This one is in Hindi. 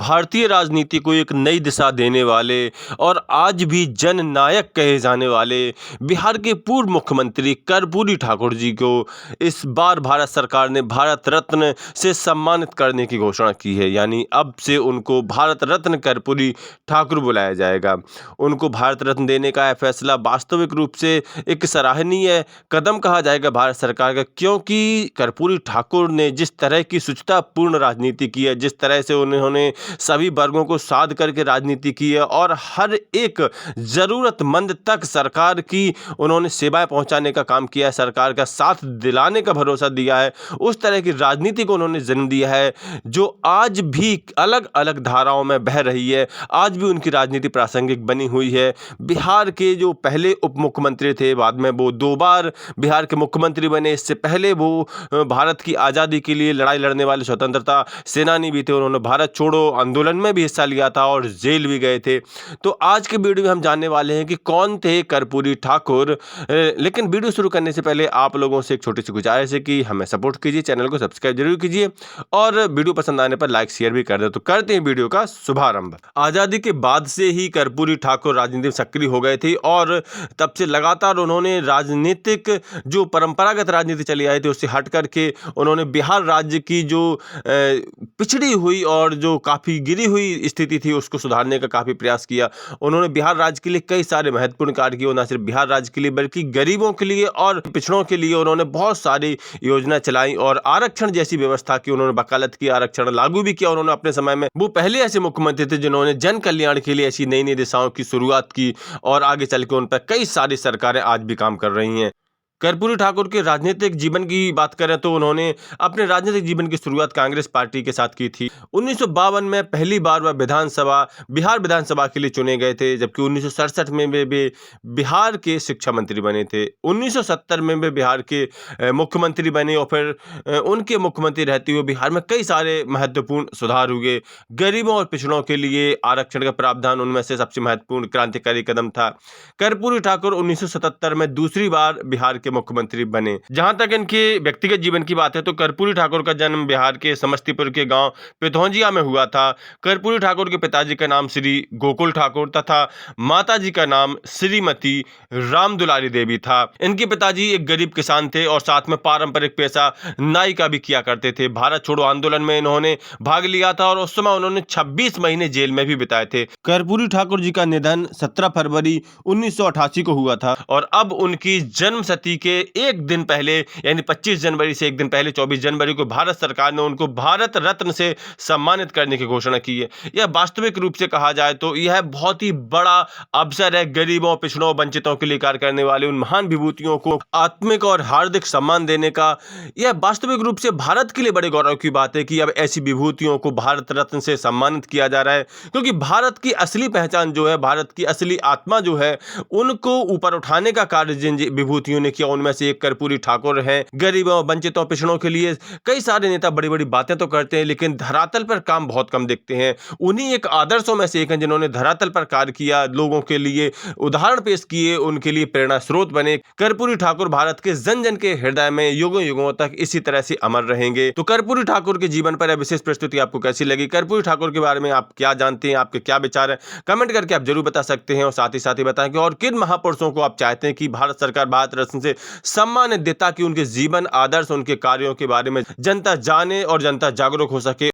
भारतीय राजनीति को एक नई दिशा देने वाले और आज भी जननायक कहे जाने वाले बिहार के पूर्व मुख्यमंत्री कर्पूरी ठाकुर जी को इस बार भारत सरकार ने भारत रत्न से सम्मानित करने की घोषणा की है। यानी अब से उनको भारत रत्न कर्पूरी ठाकुर बुलाया जाएगा। उनको भारत रत्न देने का यह फैसला वास्तविक रूप से एक सराहनीय कदम कहा जाएगा भारत सरकार का, क्योंकि कर्पूरी ठाकुर ने जिस तरह की शुचितापूर्ण राजनीति की है, जिस तरह से उन्होंने सभी वर्गों को साध करके राजनीति की है और हर एक ज़रूरतमंद तक सरकार की उन्होंने सेवाएं पहुंचाने का काम किया है, सरकार का साथ दिलाने का भरोसा दिया है, उस तरह की राजनीति को उन्होंने जन्म दिया है जो आज भी अलग अलग धाराओं में बह रही है। आज भी उनकी राजनीति प्रासंगिक बनी हुई है। बिहार के जो पहले उप मुख्यमंत्री थे, बाद में वो 2 बार बिहार के मुख्यमंत्री बने। इससे पहले वो भारत की आज़ादी के लिए लड़ाई लड़ने वाले स्वतंत्रता सेनानी भी थे। उन्होंने भारत छोड़ो आंदोलन में भी हिस्सा लिया था और जेल भी गए थे। तो आज के वीडियो में हम जानने वाले हैं कि कौन थे कर्पूरी ठाकुर। लेकिन वीडियो शुरू करने से पहले आप लोगों से एक छोटी सी गुजारिश है कि हमें सपोर्ट कीजिए, चैनल को सब्सक्राइब जरूर कीजिए और वीडियो पसंद आने पर लाइक शेयर भी कर दें। तो करते हैं वीडियो का शुभारंभ। आज़ादी के बाद से ही कर्पूरी ठाकुर राजनीति में सक्रिय हो गए थे और तब से लगातार उन्होंने राजनीतिक जो परंपरागत राजनीति चली आई थी उससे हट करके उन्होंने बिहार राज्य की जो पिछड़ी हुई और जो काफ़ी गिरी हुई स्थिति थी उसको सुधारने का काफ़ी प्रयास किया। उन्होंने बिहार राज्य के लिए कई सारे महत्वपूर्ण कार्य किए। न सिर्फ बिहार राज्य के लिए बल्कि गरीबों के लिए और पिछड़ों के लिए उन्होंने बहुत सारी योजना चलाई और आरक्षण जैसी व्यवस्था की उन्होंने वकालत की, आरक्षण लागू भी किया उन्होंने अपने समय में। वो पहले ऐसे मुख्यमंत्री थे जिन्होंने जन कल्याण के लिए ऐसी नई नई दिशाओं की शुरुआत की और आगे चल के उन पर कई सारी सरकारें आज भी काम कर रही हैं। कर्पूरी ठाकुर के राजनीतिक जीवन की बात करें तो उन्होंने अपने राजनीतिक जीवन की शुरुआत कांग्रेस पार्टी के साथ की थी। 1952 में पहली बार वह बिहार विधानसभा के लिए चुने गए थे, जबकि 1967 में वे बिहार के शिक्षा मंत्री बने थे। 1970 में वे बिहार के मुख्यमंत्री बने और फिर उनके मुख्यमंत्री रहते हुए बिहार में कई सारे महत्वपूर्ण सुधार हुए। गरीबों और पिछड़ों के लिए आरक्षण का प्रावधान उनमें से सबसे महत्वपूर्ण क्रांतिकारी कदम था। कर्पूरी ठाकुर 1977 में दूसरी बार बिहार मुख्यमंत्री बने। जहां तक इनके व्यक्तिगत जीवन की बात है तो कर्पूरी ठाकुर का जन्म बिहार के समस्तीपुर के गांव पिथौंजिया में हुआ था। कर्पूरी ठाकुर के पिताजी का नाम श्री गोकुल ठाकुर तथा माताजी का नाम श्रीमती रामदुलारी देवी था। इनके पिताजी एक गरीब किसान थे और साथ में पारंपरिक पेशा नाई का भी किया करते थे। भारत छोड़ो आंदोलन में इन्होंने भाग लिया था और उस समय उन्होंने 26 महीने जेल में भी बिताए थे। कर्पूरी ठाकुर जी का निधन 17 फरवरी 1988 को हुआ था और अब उनकी जन्म शती के एक दिन पहले यानी 25 जनवरी से एक दिन पहले 24 जनवरी को भारत सरकार ने उनको भारत रत्न से सम्मानित करने की घोषणा की है। यह वास्तविक रूप से कहा जाए तो यह बहुत ही बड़ा अवसर है गरीबों, पिछड़ों, वंचितों के लिए कार्य करने वाले उन महान विभूतियों को आत्मिक और हार्दिक सम्मान देने का। यह वास्तविक रूप से भारत के लिए बड़े गौरव की बात है कि अब ऐसी विभूतियों को भारत रत्न से सम्मानित किया जा रहा है, क्योंकि भारत की असली पहचान जो है, भारत की असली आत्मा जो है, उनको ऊपर उठाने का कार्य जिन विभूतियों ने किया उनमें से एक कर्पूरी ठाकुर हैं। गरीबों, वंचितों, पिछड़ों के लिए कई सारे नेता बड़ी बड़ी बातें तो करते हैं लेकिन धरातल पर काम बहुत कम देखते हैं। उन्हीं एक आदर्शों में से एक हैं जिन्होंने धरातल पर कार्य किया, लोगों के लिए उदाहरण पेश किए, उनके लिए प्रेरणा स्रोत बने। कर्पूरी ठाकुर भारत के जन जन के हृदय में युगों युगों तक इसी तरह से अमर रहेंगे। तो कर्पूरी ठाकुर के जीवन पर यह विशेष प्रस्तुति आपको कैसी लगी? कर्पूरी ठाकुर के बारे में आप क्या जानते हैं, आपके क्या विचार हैं? कमेंट करके आप जरूर बता सकते हैं और साथ ही बताएं कि और किन महापुरुषों को आप चाहते हैं कि भारत सरकार भारत रत्न से सम्मानित दे ताकि उनके जीवन, आदर्श, उनके कार्यों के बारे में जनता जाने और जनता जागरूक हो सके।